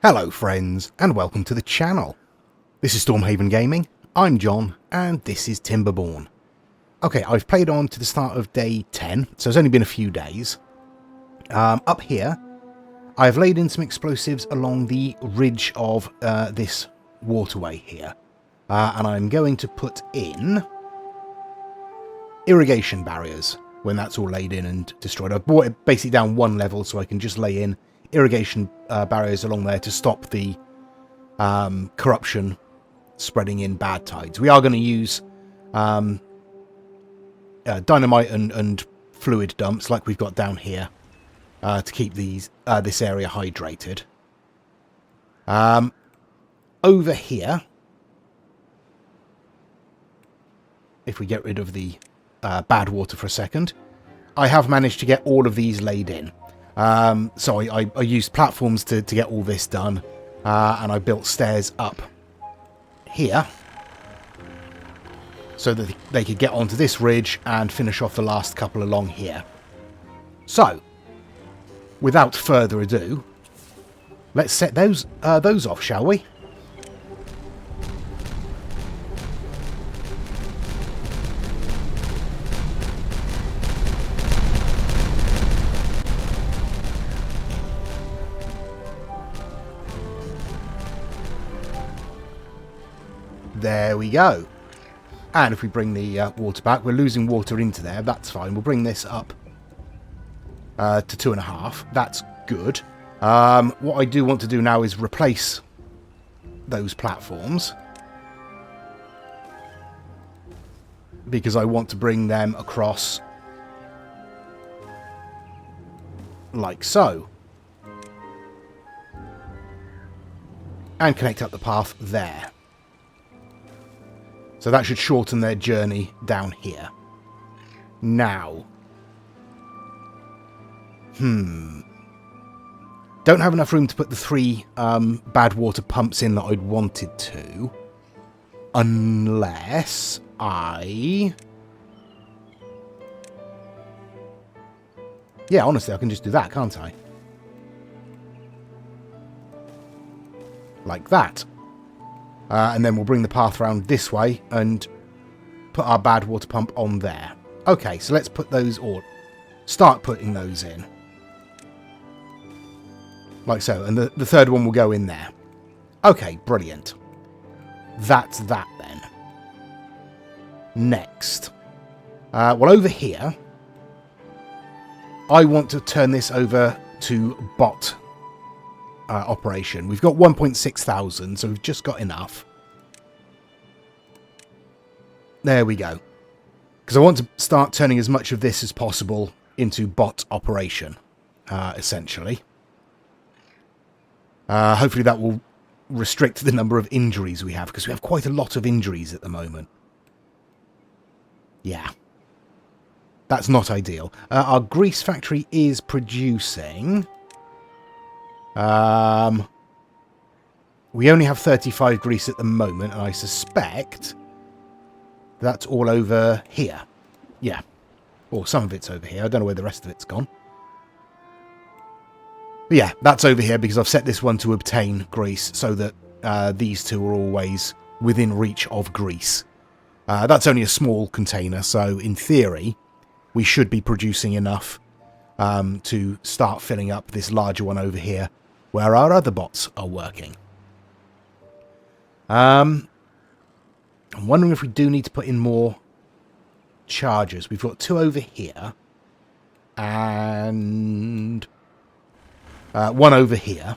Hello friends, and welcome to the channel. This is Stormhaven Gaming, I'm John, and this is Timberborn. Okay, I've played on to the start of day 10, so it's only been a few days. Up here, I've laid in some explosives along the ridge of this waterway here. And I'm going to put in irrigation barriers when that's all laid in and destroyed. I've brought it basically down one level so I can just lay in irrigation barriers along there to stop the corruption spreading in bad tides. We are going to use dynamite and fluid dumps like we've got down here to keep this area hydrated. Over here, if we get rid of the bad water for a second, I have managed to get all of these laid in. So I used platforms to get all this done, and I built stairs up here so that they could get onto this ridge and finish off the last couple along here. So, without further ado, let's set those off, shall we? There we go. And if we bring the water back, we're losing water into there. That's fine. We'll bring this up to 2.5. That's good. What I do want to do now is replace those platforms, because I want to bring them across like so. And connect up the path there. So that should shorten their journey down here. Now. Don't have enough room to put the 3 bad water pumps in that I'd wanted to. Unless I... Yeah, honestly, I can just do that, can't I? Like that. And then we'll bring the path around this way and put our bad water pump on there. Okay, so let's put those, or start putting those in. Like so. And the third one will go in there. Okay, brilliant. That's that then. Next. Well, over here, I want to turn this over to bot operation. We've got 1.6 thousand, so we've just got enough. There we go. Because I want to start turning as much of this as possible into bot operation, essentially. Hopefully that will restrict the number of injuries we have, because we have quite a lot of injuries at the moment. Yeah. That's not ideal. Our grease factory is producing... we only have 35 grease at the moment, and I suspect that's all over here. Yeah. Or some of it's over here. I don't know where the rest of it's gone. But yeah, that's over here because I've set this one to obtain grease so that these two are always within reach of grease. That's only a small container, so in theory, we should be producing enough to start filling up this larger one over here, where our other bots are working. I'm wondering if we do need to put in more chargers. We've got 2 over here, and 1 over here.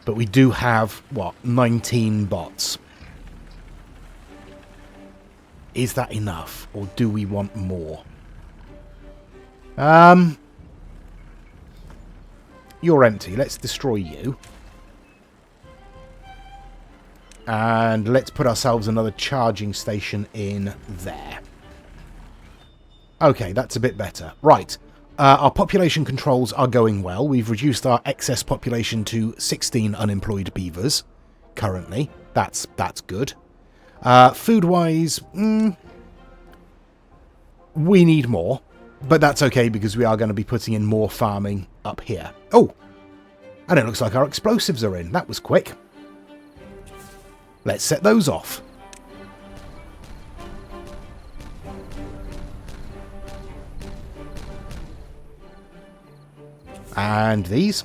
But we do have, what, 19 bots. Is that enough, or do we want more? You're empty. Let's destroy you. And let's put ourselves another charging station in there. Okay, that's a bit better. Right. Our population controls are going well. We've reduced our excess population to 16 unemployed beavers currently. That's good. Food-wise, we need more. But that's okay because we are going to be putting in more farming up here. Oh, And it looks like our explosives are in. That was quick. Let's set those off. And these.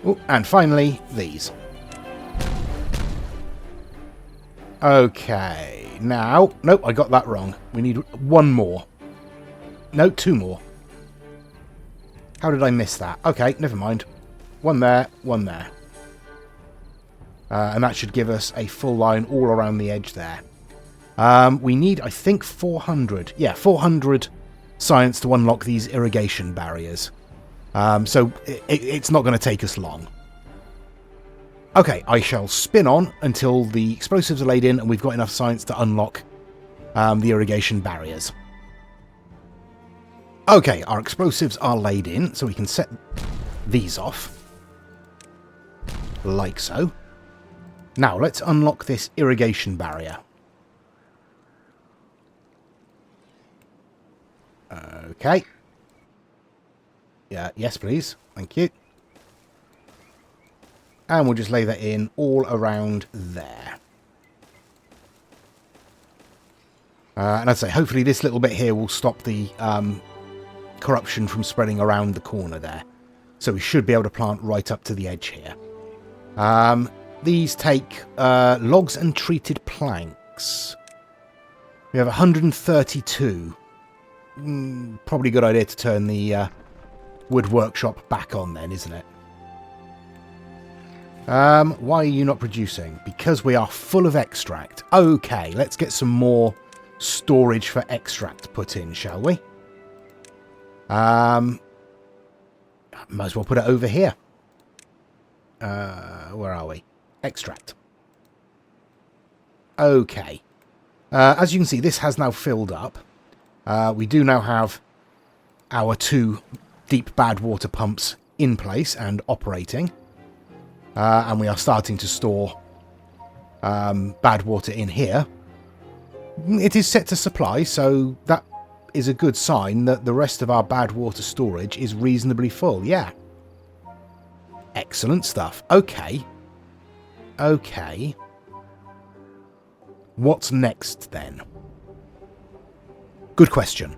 Oh, and finally, these. Okay, now... Nope, I got that wrong. We need one more. No, two more. How did I miss that? Okay, never mind. One there, one there. And that should give us a full line all around the edge there. We need, I think, 400. Yeah, 400 science to unlock these irrigation barriers. So it's not going to take us long. Okay, I shall spin on until the explosives are laid in and we've got enough science to unlock the irrigation barriers. Okay, our explosives are laid in, so we can set these off. Like so. Now, let's unlock this irrigation barrier. Okay. Yeah, yes, please. Thank you. And we'll just lay that in all around there. And I'd say hopefully this little bit here will stop the corruption from spreading around the corner there. So we should be able to plant right up to the edge here. These take logs and treated planks. We have 132. Probably a good idea to turn the wood workshop back on then, isn't it? Why are you not producing? Because we are full of extract. Okay, let's get some more storage for extract put in, shall we? Might as well put it over here. Where are we? Extract. Okay. As you can see, this has now filled up. We do now have our 2 deep bad water pumps in place and operating. And we are starting to store bad water in here. It is set to supply, so that is a good sign that the rest of our bad water storage is reasonably full. Yeah. Excellent stuff. Okay. Okay. What's next then? Good question.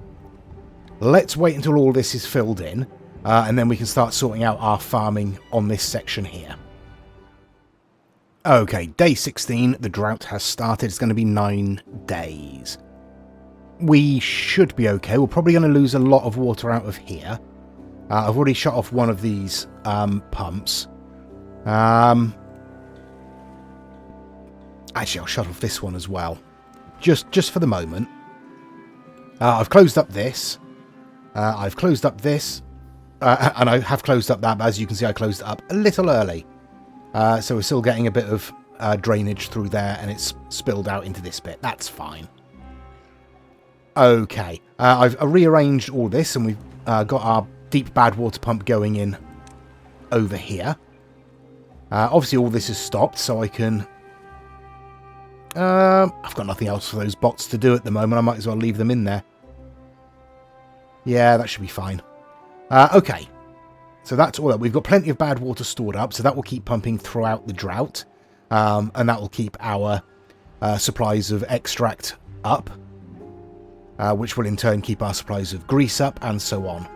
Let's wait until all this is filled in, and then we can start sorting out our farming on this section here. Okay, day 16, the drought has started. It's going to be 9 days. We should be okay. We're probably going to lose a lot of water out of here. I've already shut off one of these pumps. Actually, I'll shut off this one as well. Just for the moment. I've closed up this. I've closed up this. And I have closed up that, but as you can see, I closed it up a little early. So we're still getting a bit of drainage through there, and it's spilled out into this bit. That's fine. Okay. I've rearranged all this, and we've got our deep bad water pump going in over here. Obviously, all this is stopped, so I can... I've got nothing else for those bots to do at the moment. I might as well leave them in there. Yeah, that should be fine. Okay. So that's all that. We've got plenty of bad water stored up, so that will keep pumping throughout the drought. And that will keep our supplies of extract up, which will in turn keep our supplies of grease up, and so on.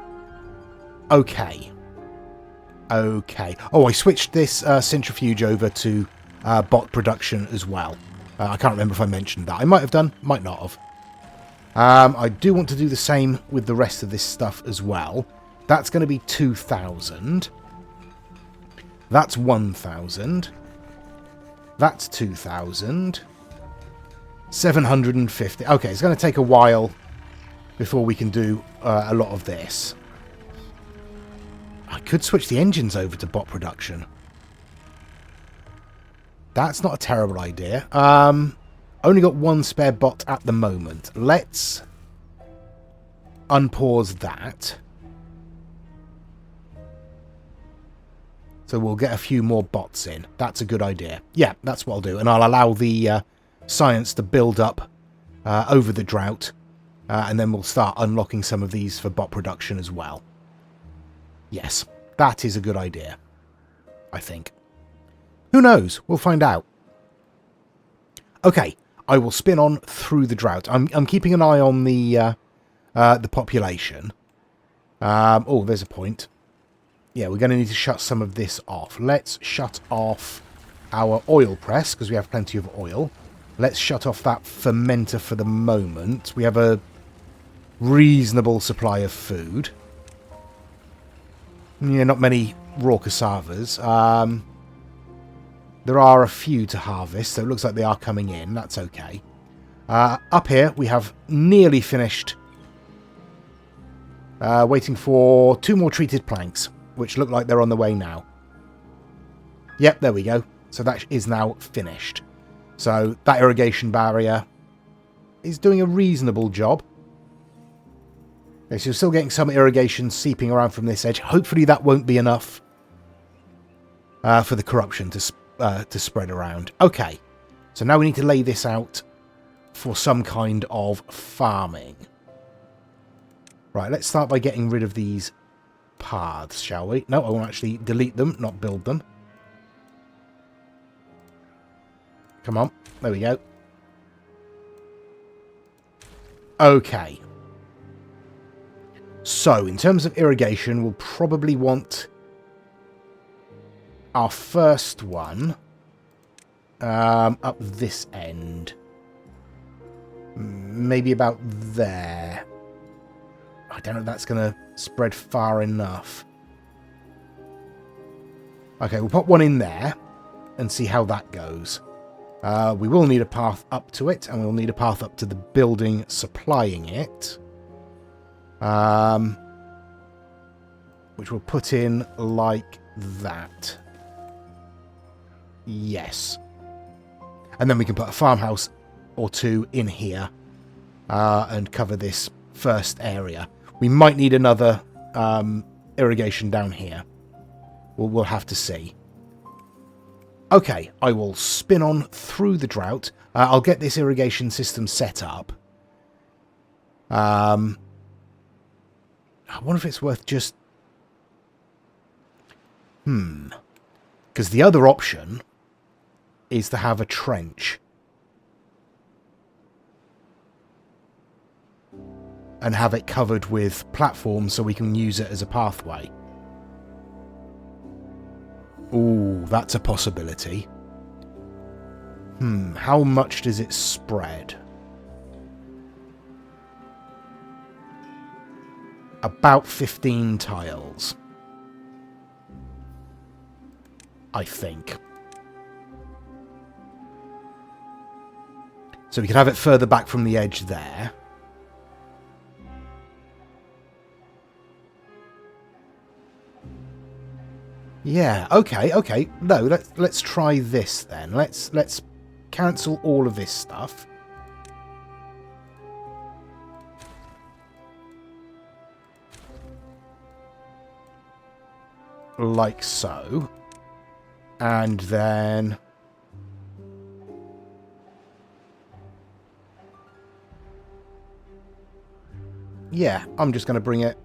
Okay. Okay. Oh, I switched this centrifuge over to bot production as well. I can't remember if I mentioned that. I might have done, might not have. I do want to do the same with the rest of this stuff as well. That's going to be 2,000. That's 1,000. That's 2,000. 750. Okay, it's going to take a while before we can do a lot of this. I could switch the engines over to bot production. That's not a terrible idea. Only got one spare bot at the moment. Let's unpause that. So we'll get a few more bots in. That's a good idea. Yeah, that's what I'll do. And I'll allow the science to build up over the drought And then we'll start unlocking some of these for bot production as well. Yes, that is a good idea, I think. Who knows? We'll find out. Okay, I will spin on through the drought. I'm keeping an eye on the population. Oh, there's a point. Yeah, we're going to need to shut some of this off. Let's shut off our oil press, because we have plenty of oil. Let's shut off that fermenter for the moment. We have a reasonable supply of food. Yeah, not many raw cassavas. There are a few to harvest, so it looks like they are coming in. That's okay. Up here, we have nearly finished. Waiting for 2 more treated planks, which look like they're on the way now. Yep, there we go. So that is now finished. So that irrigation barrier is doing a reasonable job. Okay, so you're still getting some irrigation seeping around from this edge. Hopefully that won't be enough for the corruption to spread around. Okay, so now we need to lay this out for some kind of farming. Right, let's start by getting rid of these paths, shall we? No, I won't actually delete them, not build them. Come on, there we go. Okay. So, in terms of irrigation, we'll probably want our first one up this end. Maybe about there. I don't know if that's going to spread far enough. Okay, we'll put one in there and see how that goes. We will need a path up to it, and we'll need a path up to the building supplying it. Which we'll put in like that. Yes. And then we can put a farmhouse or 2 in here and cover this first area. We might need another irrigation down here. We'll have to see. Okay, I will spin on through the drought. I'll get this irrigation system set up. I wonder if it's worth just... Because the other option is to have a trench. And have it covered with platforms so we can use it as a pathway. Ooh, that's a possibility. How much does it spread? About 15 tiles. I think. So we could have it further back from the edge there. Yeah, okay. No, let's try this then. Let's cancel all of this stuff. Like so. And then... yeah, I'm just going to bring it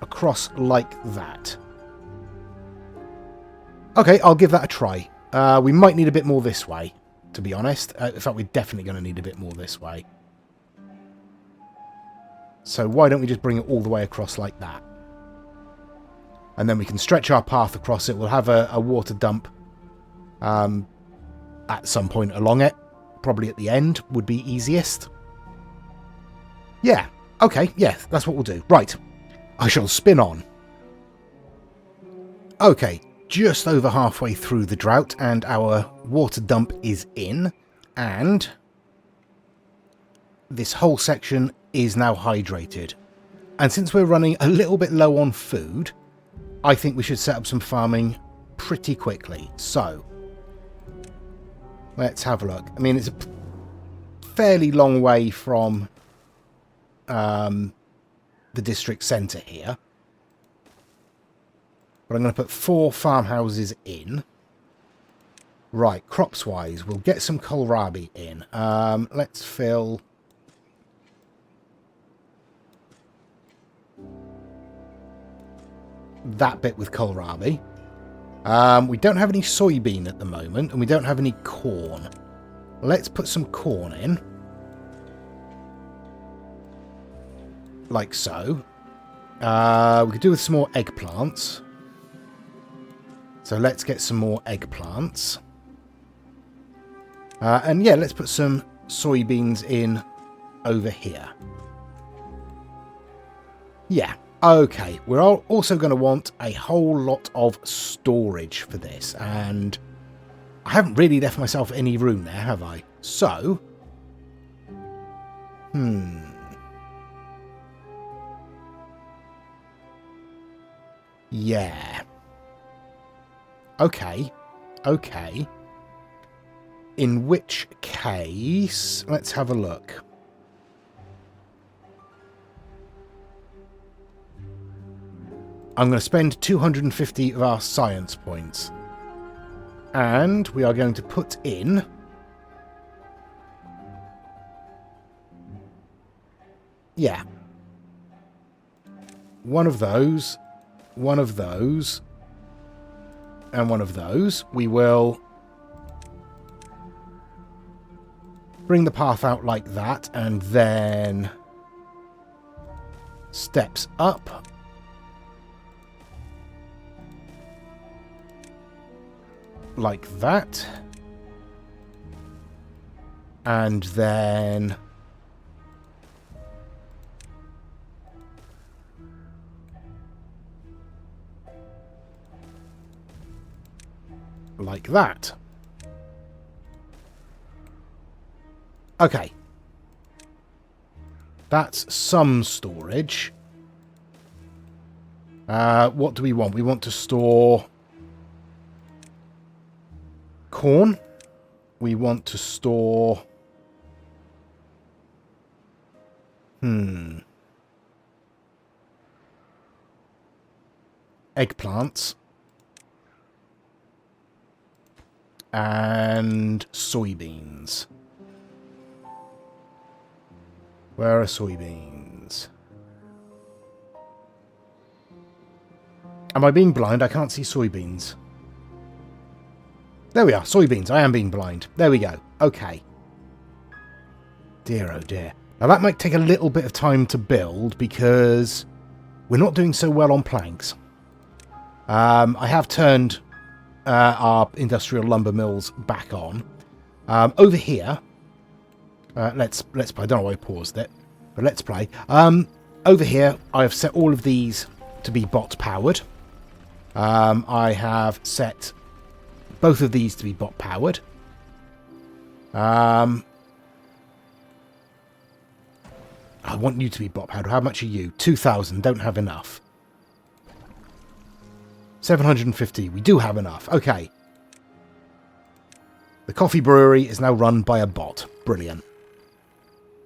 across like that. Okay, I'll give that a try. We might need a bit more this way, to be honest. In fact, we're definitely going to need a bit more this way. So why don't we just bring it all the way across like that? And then we can stretch our path across it. We'll have a water dump at some point along it. Probably at the end would be easiest. Yeah, okay, yeah, that's what we'll do. Right, I shall spin on. Okay, just over halfway through the drought, and our water dump is in, and this whole section is now hydrated. And since we're running a little bit low on food, I think we should set up some farming pretty quickly. So, let's have a look. I mean, it's a fairly long way from the district centre here. But I'm going to put 4 farmhouses in. Right, crops-wise, we'll get some kohlrabi in. Let's fill that bit with kohlrabi. We don't have any soybean at the moment, and we don't have any corn. Let's put some corn in. Like so. We could do with some more eggplants. So let's get some more eggplants. And yeah, let's put some soybeans in over here. Yeah, okay. We're also going to want a whole lot of storage for this. And I haven't really left myself any room there, have I? So, yeah. Okay. Okay. In which case, let's have a look. I'm going to spend 250 of our science points. And we are going to put in... yeah. One of those, and one of those. We will bring the path out like that, and then steps up. Like that. And then like that. Okay. That's some storage. What do we want? We want to store corn. We want to store... eggplants. And soybeans. Where are soybeans? Am I being blind? I can't see soybeans. There we are, soybeans. I am being blind. There we go. Okay. Dear, oh dear. Now that might take a little bit of time to build because we're not doing so well on planks. I have turned our industrial lumber mills back on. Over here, let's play. I don't know why I paused it, but let's play. Over here, I have set all of these to be bot powered. I have set both of these to be bot powered. I want you to be bot powered. How much are you? 2,000. Don't have enough. 750. We do have enough. Okay. The coffee brewery is now run by a bot. Brilliant.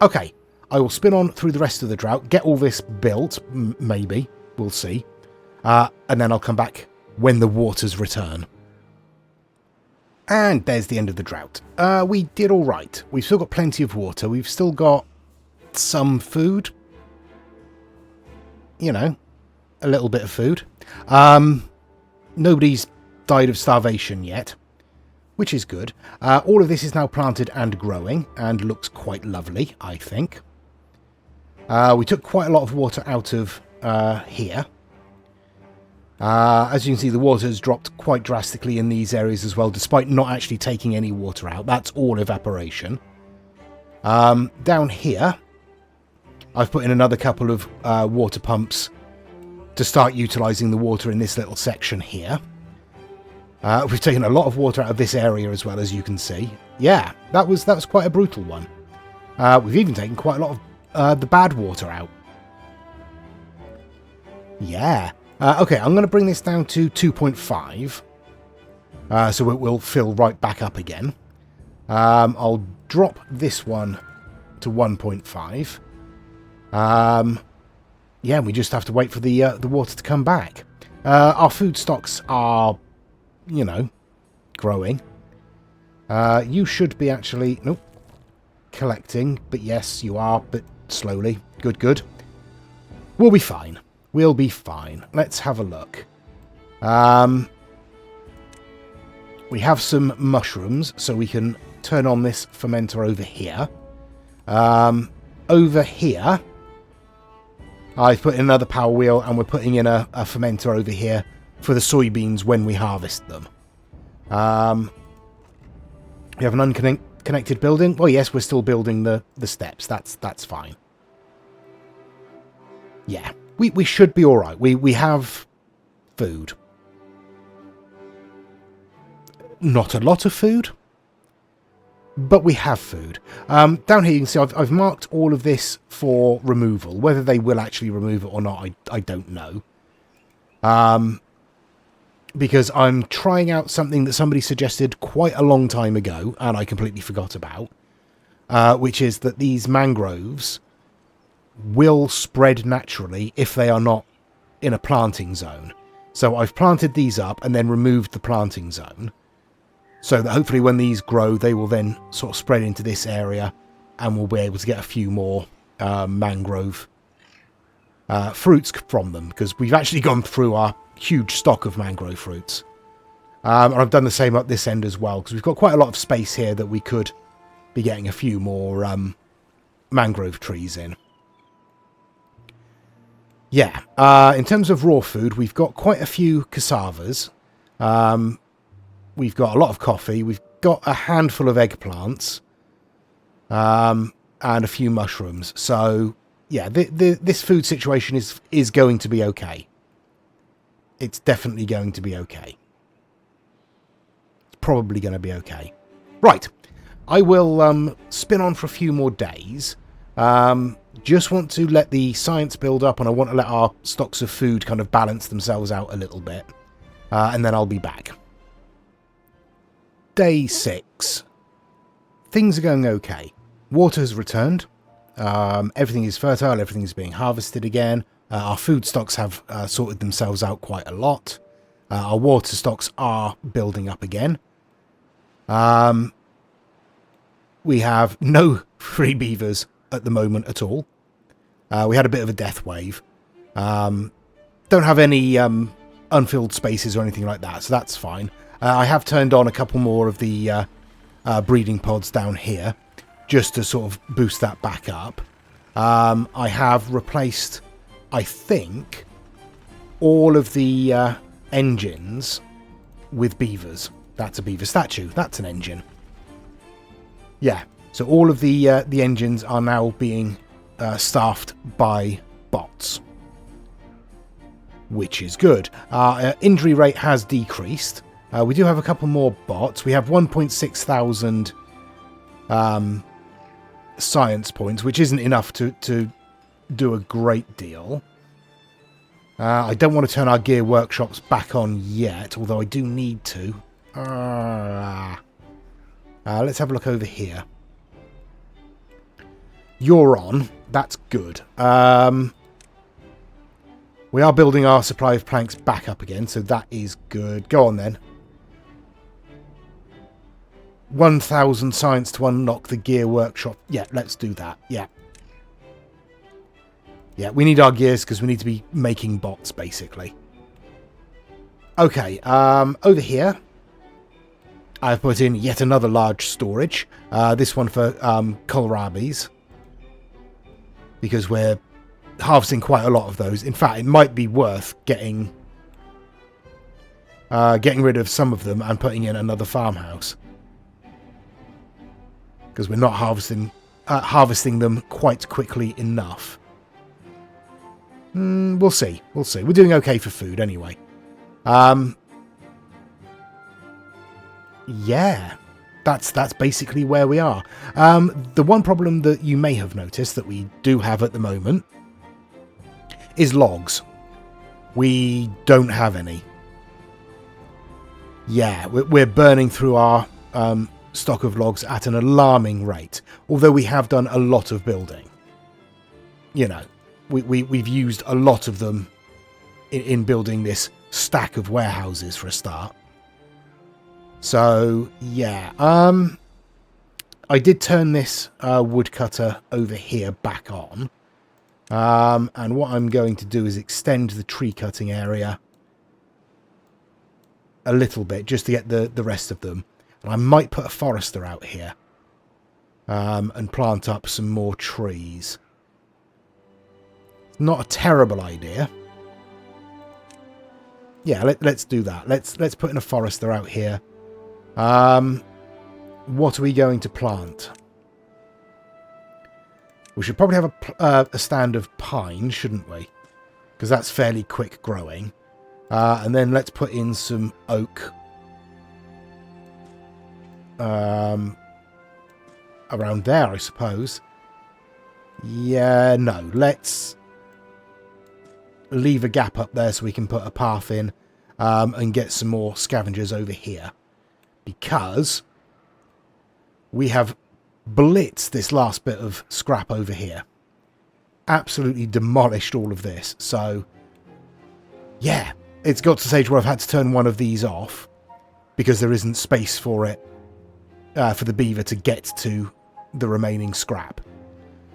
Okay. I will spin on through the rest of the drought. Get all this built. Maybe. We'll see. And then I'll come back when the waters return. And there's the end of the drought. We did all right. We've still got plenty of water. We've still got some food. You know, a little bit of food. Nobody's died of starvation yet, which is good. All of this is now planted and growing and looks quite lovely, I think. We took quite a lot of water out of here. As you can see, the water has dropped quite drastically in these areas as well, despite not actually taking any water out. That's all evaporation. Down here, I've put in another couple of water pumps to start utilising the water in this little section here. We've taken a lot of water out of this area as well, as you can see. Yeah, that was quite a brutal one. We've even taken quite a lot of the bad water out. Yeah. Okay, I'm going to bring this down to 2.5. So it will fill right back up again. I'll drop this one to 1.5. Yeah, we just have to wait for the water to come back. Our food stocks are, you know, growing. You should be actually... Nope. Collecting. But yes, you are, but slowly. Good, good. We'll be fine. We'll be fine. Let's have a look. We have some mushrooms, so we can turn on this fermenter over here. Over here, I've put in another power wheel, and we're putting in a fermenter over here for the soybeans when we harvest them. We have an unconnected building. Well, yes, we're still building the steps. That's fine. Yeah, we should be all right. We have food. Not a lot of food, but we have food. Down here you can see I've marked all of this for removal. Whether they will actually remove it or not, I don't know. Because I'm trying out something that somebody suggested quite a long time ago, and I completely forgot about, which is that these mangroves will spread naturally if they are not in a planting zone. So I've planted these up and then removed the planting zone, so that hopefully when these grow, they will then sort of spread into this area, and we'll be able to get a few more mangrove fruits from them, because we've actually gone through our huge stock of mangrove fruits. And I've done the same up this end as well, because we've got quite a lot of space here that we could be getting a few more mangrove trees in. Yeah, in terms of raw food, we've got quite a few cassavas. We've got a lot of coffee. We've got a handful of eggplants. And a few mushrooms. So, yeah, this food situation is going to be okay. It's definitely going to be okay. It's probably going to be okay. Right. I will spin on for a few more days. Just want to let the science build up, and I want to let our stocks of food kind of balance themselves out a little bit. And then I'll be back. Day 6. Things are going okay. Water has returned. Everything is fertile. Everything is being harvested again. Our food stocks have sorted themselves out quite a lot. Our water stocks are building up again. We have no free beavers at the moment at all. We had a bit of a death wave. Don't have any unfilled spaces or anything like that, so that's fine. I have turned on a couple more of the breeding pods down here, just to sort of boost that back up. I have replaced, I think, all of the engines with beavers. That's a beaver statue. That's an engine. Yeah, so all of the engines are now being staffed by bots, which is good. Our injury rate has decreased. We do have a couple more bots. We have 1.6 thousand science points, which isn't enough to do a great deal. I don't want to turn our gear workshops back on yet, although I do need to. Let's have a look over here. You're on. That's good. We are building our supply of planks back up again, so that is good. Go on then. 1,000 science to unlock the gear workshop. Yeah, let's do that. Yeah. Yeah, we need our gears because we need to be making bots, basically. Okay, over here, I've put in yet another large storage. This one for kohlrabies, because we're harvesting quite a lot of those. In fact, it might be worth getting rid of some of them and putting in another farmhouse, because we're not harvesting them quite quickly enough. We'll see. We'll see. We're doing okay for food anyway. Yeah, that's basically where we are. The one problem that you may have noticed that we do have at the moment is logs. We don't have any. Yeah, we're burning through our stock of logs at an alarming rate, although we have done a lot of building. You know, we've used a lot of them in building this stack of warehouses for a start. So, yeah. I did turn this woodcutter over here back on. And what I'm going to do is extend the tree cutting area a little bit just to get the rest of them. And I might put a forester out here and plant up some more trees. It's not a terrible idea. Yeah, let's do that. Let's put in a forester out here. What are we going to plant? We should probably have a stand of pine, shouldn't we? Because that's fairly quick growing. And then let's put in some oak. Around there, I suppose. Yeah, no. Let's leave a gap up there so we can put a path in and get some more scavengers over here. Because we have blitzed this last bit of scrap over here. Absolutely demolished all of this. So, yeah, it's got to the stage where I've had to turn one of these off because there isn't space for it, for the beaver to get to the remaining scrap.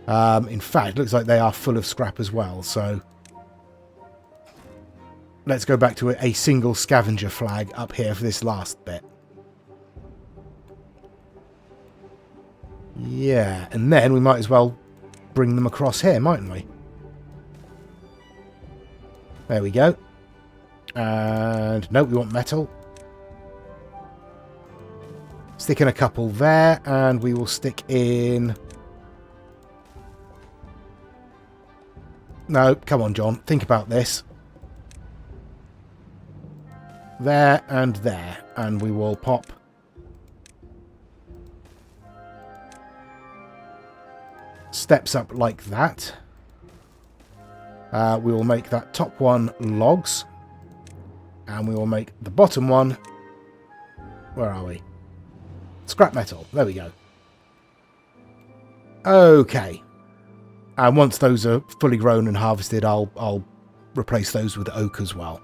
In fact, it looks like they are full of scrap as well. So, let's go back to a single scavenger flag up here for this last bit. Yeah, and then we might as well bring them across here, mightn't we? There we go. And no, we want metal. Stick in a couple there, and we will stick in... No, come on, John. Think about this. There and there. And we will pop... steps up like that. We will make that top one logs. And we will make the bottom one... Where are we? Scrap metal. There we go. Okay. And once those are fully grown and harvested, I'll replace those with oak as well.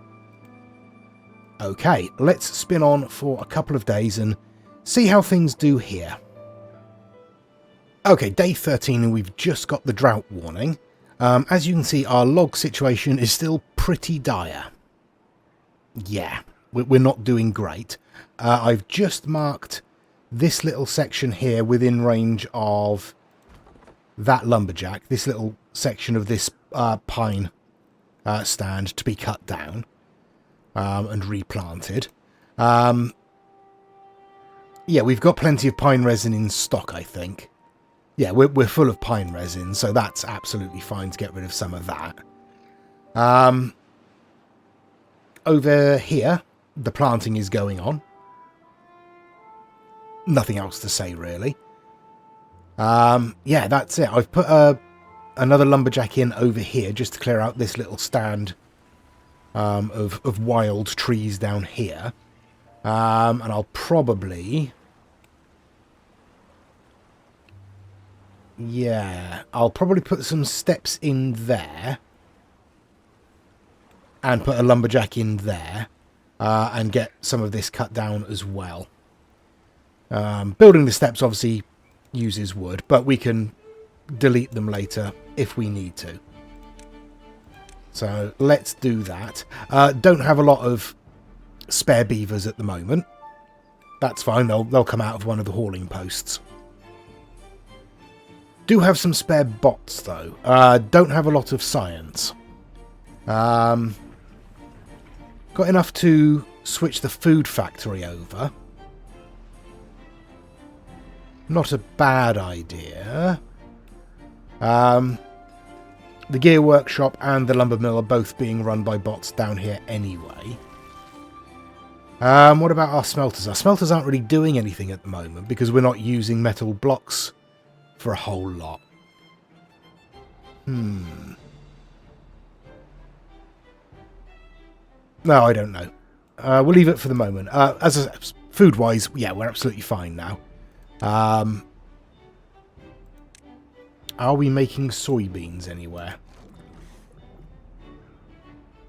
Okay, let's spin on for a couple of days and see how things do here. Okay, day 13 and we've just got the drought warning. As you can see, our log situation is still pretty dire. Yeah, we're not doing great. I've just marked this little section here within range of that lumberjack, this little section of this pine stand to be cut down and replanted. Yeah, we've got plenty of pine resin in stock, I think. Yeah, we're full of pine resin, so that's absolutely fine to get rid of some of that. Over here, the planting is going on. Nothing else to say, really. Yeah, that's it. I've put another lumberjack in over here just to clear out this little stand of wild trees down here. And I'll probably... Yeah, I'll probably put some steps in there. And put a lumberjack in there. And get some of this cut down as well. Building the steps obviously uses wood, but we can delete them later if we need to. So let's do that. Don't have a lot of spare beavers at the moment. That's fine, they'll come out of one of the hauling posts. Do have some spare bots though. Don't have a lot of science. Got enough to switch the food factory over. Not a bad idea. The gear workshop and the lumber mill are both being run by bots down here anyway. What about our smelters? Our smelters aren't really doing anything at the moment because we're not using metal blocks for a whole lot. No, I don't know. We'll leave it for the moment. Food-wise, yeah, we're absolutely fine now. Are we making soybeans anywhere?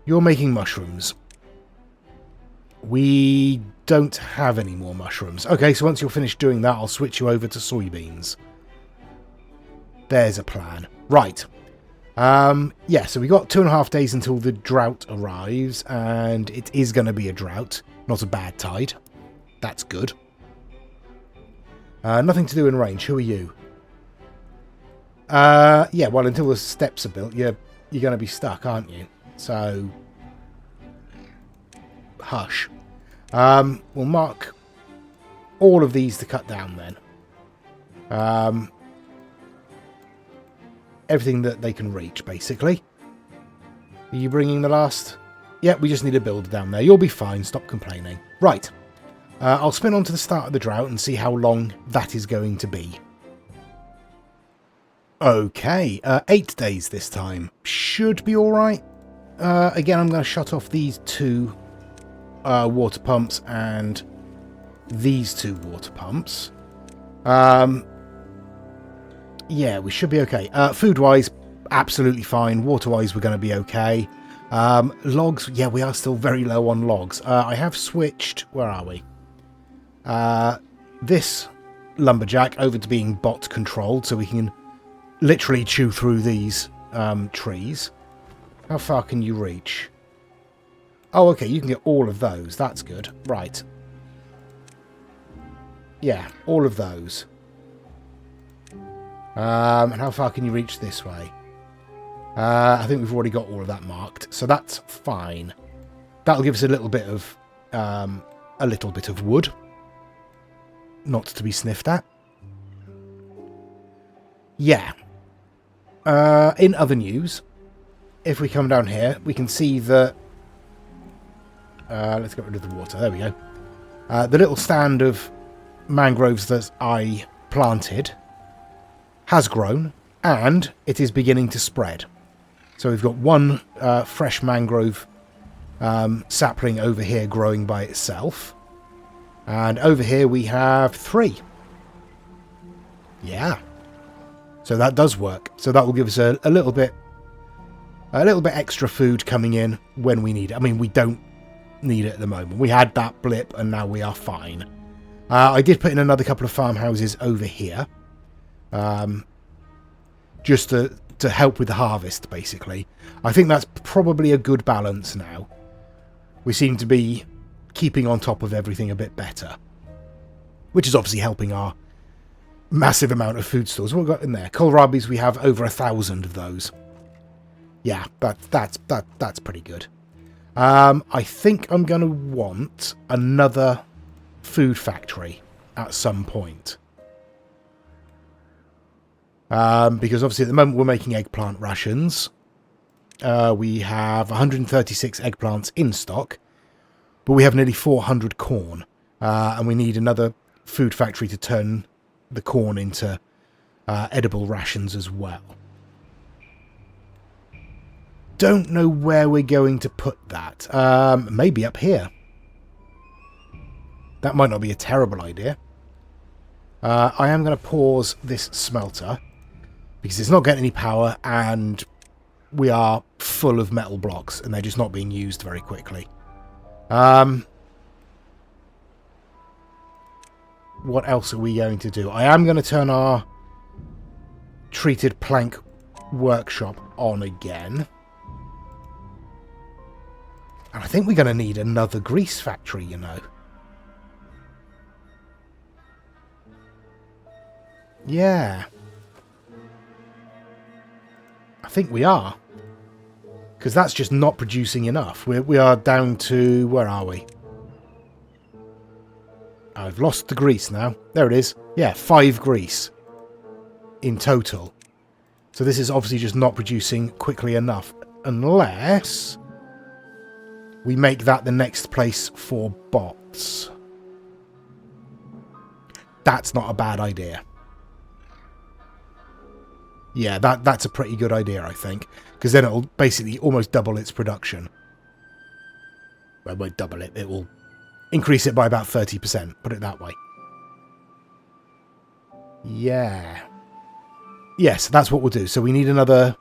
You're making mushrooms. We don't have any more mushrooms. Okay, so once you're finished doing that, I'll switch you over to soybeans. There's a plan. Right. Yeah, so we got 2.5 days until the drought arrives, and it is going to be a drought, not a bad tide. That's good. Nothing to do in range. Who are you? Yeah, well, until the steps are built, you're going to be stuck, aren't you? So, hush. We'll mark all of these to cut down then. Everything that they can reach, basically. Are you bringing the last? Yeah, we just need a builder down there. You'll be fine. Stop complaining. Right. I'll spin on to the start of the drought and see how long that is going to be. Okay. 8 days this time. Should be all right. Again, I'm going to shut off these 2 water pumps and these 2 water pumps. Yeah, we should be okay. Food-wise, absolutely fine. Water-wise, we're going to be okay. Logs, yeah, we are still very low on logs. I have switched... Where are we? This lumberjack over to being bot-controlled, so we can literally chew through these trees. How far can you reach? Oh, okay, you can get all of those. That's good. Right. Yeah, all of those. And how far can you reach this way? I think we've already got all of that marked, so that's fine. That'll give us a little bit of wood, not to be sniffed at. Yeah. In other news, if we come down here, we can see that. Let's get rid of the water. There we go. The little stand of mangroves that I planted has grown, and it is beginning to spread. So we've got 1 fresh mangrove sapling over here growing by itself, and over here we have 3. Yeah, so that does work. So that will give us a little bit extra food coming in when we need it. I mean, we don't need it at the moment. We had that blip, and now we are fine. I did put in another couple of farmhouses over here. Just to help with the harvest, basically. I think that's probably a good balance now. We seem to be keeping on top of everything a bit better, which is obviously helping our massive amount of food stores. What have we got in there? Kohlrabies, we have over 1,000 of those. Yeah, that's pretty good. I think I'm going to want another food factory at some point. Because obviously at the moment we're making eggplant rations. We have 136 eggplants in stock, but we have nearly 400 corn. And we need another food factory to turn the corn into edible rations as well. Don't know where we're going to put that. Maybe up here. That might not be a terrible idea. I am going to pause this smelter, because it's not getting any power, and we are full of metal blocks, and they're just not being used very quickly. What else are we going to do? I am going to turn our treated plank workshop on again. And I think we're going to need another grease factory, you know. Yeah. I think we are. Because that's just not producing enough. We are down to... Where are we? I've lost the grease now. There it is. Yeah, 5 grease in total. So this is obviously just not producing quickly enough. Unless we make that the next place for bots. That's not a bad idea. Yeah, that's a pretty good idea, I think. Because then it'll basically almost double its production. Well, it won't double it. It will increase it by about 30%. Put it that way. Yeah. Yes, that's what we'll do. So we need another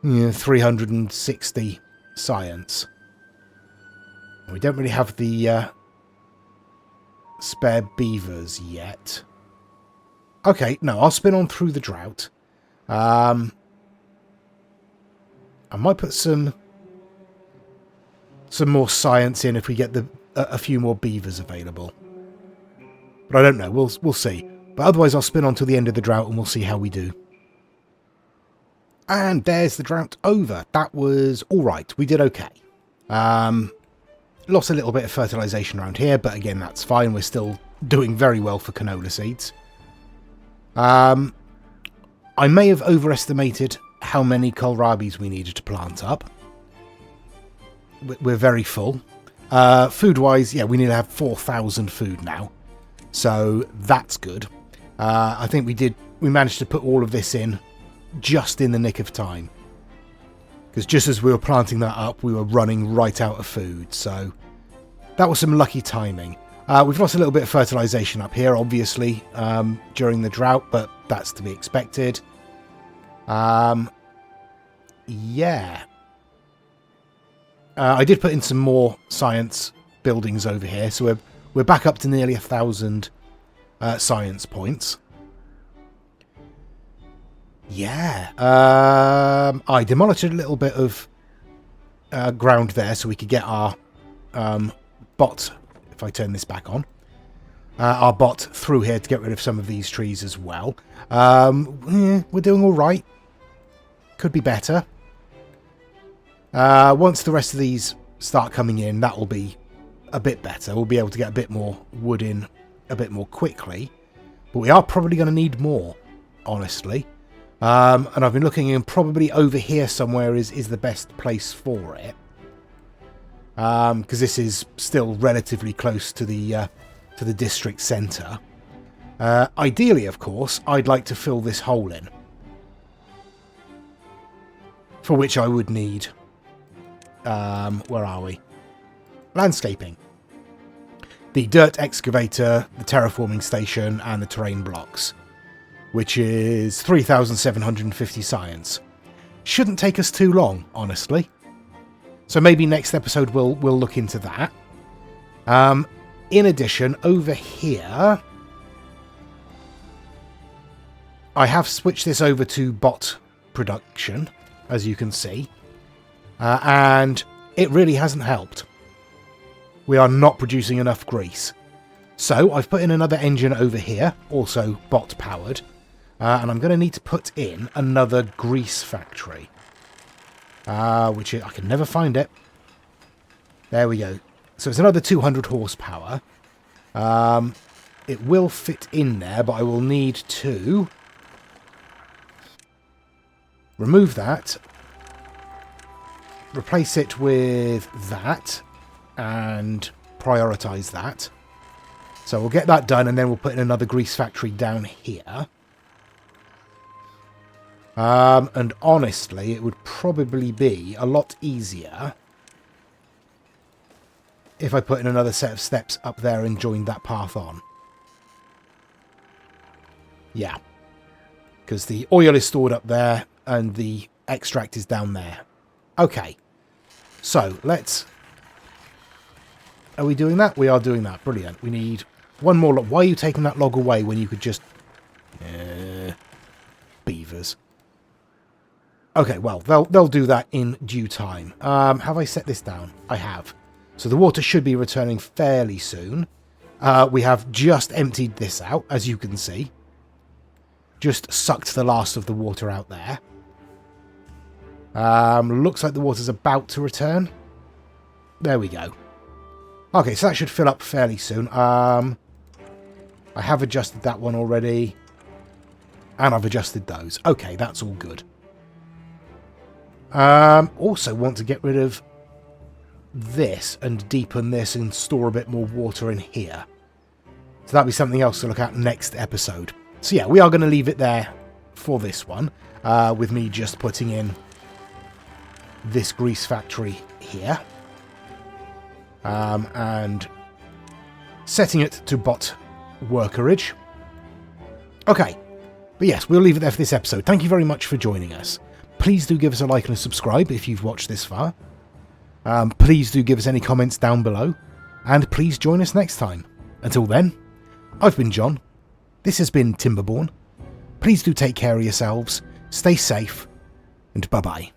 360 science. We don't really have the spare beavers yet. Okay, no, I'll spin on through the drought. I might put some more science in if we get a few more beavers available. But I don't know. We'll see. But otherwise, I'll spin on to the end of the drought and we'll see how we do. And there's the drought over. That was all right. We did okay. Lost a little bit of fertilization around here, but again, that's fine. We're still doing very well for canola seeds. I may have overestimated how many kohlrabis we needed to plant up. We're very full. Food-wise, yeah, we need to have 4,000 food now. So that's good. I think we managed to put all of this in just in the nick of time. Because just as we were planting that up, we were running right out of food. So that was some lucky timing. We've lost a little bit of fertilization up here, obviously, during the drought, but that's to be expected. Yeah. I did put in some more science buildings over here, so we're back up to nearly 1,000 science points. Yeah. I demolished a little bit of ground there so we could get our bot, if I turn this back on, our bot through here to get rid of some of these trees as well. Yeah, we're doing all right. Could be better. Once the rest of these start coming in, that will be a bit better. We'll be able to get a bit more wood in a bit more quickly. But we are probably going to need more, honestly. And I've been looking, and probably over here somewhere is the best place for it. Because this is still relatively close to the district centre. Ideally, of course, I'd like to fill this hole in. For which I would need... where are we? Landscaping. The dirt excavator, the terraforming station, and the terrain blocks. Which is 3,750 science. Shouldn't take us too long, honestly. So maybe next episode we'll look into that. In addition, over here, I have switched this over to bot production, as you can see. And it really hasn't helped. We are not producing enough grease. So I've put in another engine over here, also bot powered. And I'm going to need to put in another grease factory. Which I can never find it. There we go. So it's another 200 horsepower. It will fit in there, but I will need to remove that. Replace it with that. And prioritise that. So we'll get that done, and then we'll put in another grease factory down here. And honestly, it would probably be a lot easier if I put in another set of steps up there and joined that path on. Yeah. Because the oil is stored up there and the extract is down there. Okay. So, let's... Are we doing that? We are doing that. Brilliant. We need one more log. Why are you taking that log away when you could just... beavers. Okay, well, they'll do that in due time. Have I set this down? I have. So the water should be returning fairly soon. We have just emptied this out, as you can see. Just sucked the last of the water out there. Looks like the water's about to return. There we go. Okay, so that should fill up fairly soon. I have adjusted that one already. And I've adjusted those. Okay, that's all good. Also want to get rid of this and deepen this and store a bit more water in here. So that'll be something else to look at next episode. So yeah, we are going to leave it there for this one, with me just putting in this grease factory here. And setting it to bot workerage. Okay. But yes, we'll leave it there for this episode. Thank you very much for joining us. Please do give us a like and a subscribe if you've watched this far. Please do give us any comments down below. And please join us next time. Until then, I've been John. This has been Timberborn. Please do take care of yourselves. Stay safe. And bye-bye.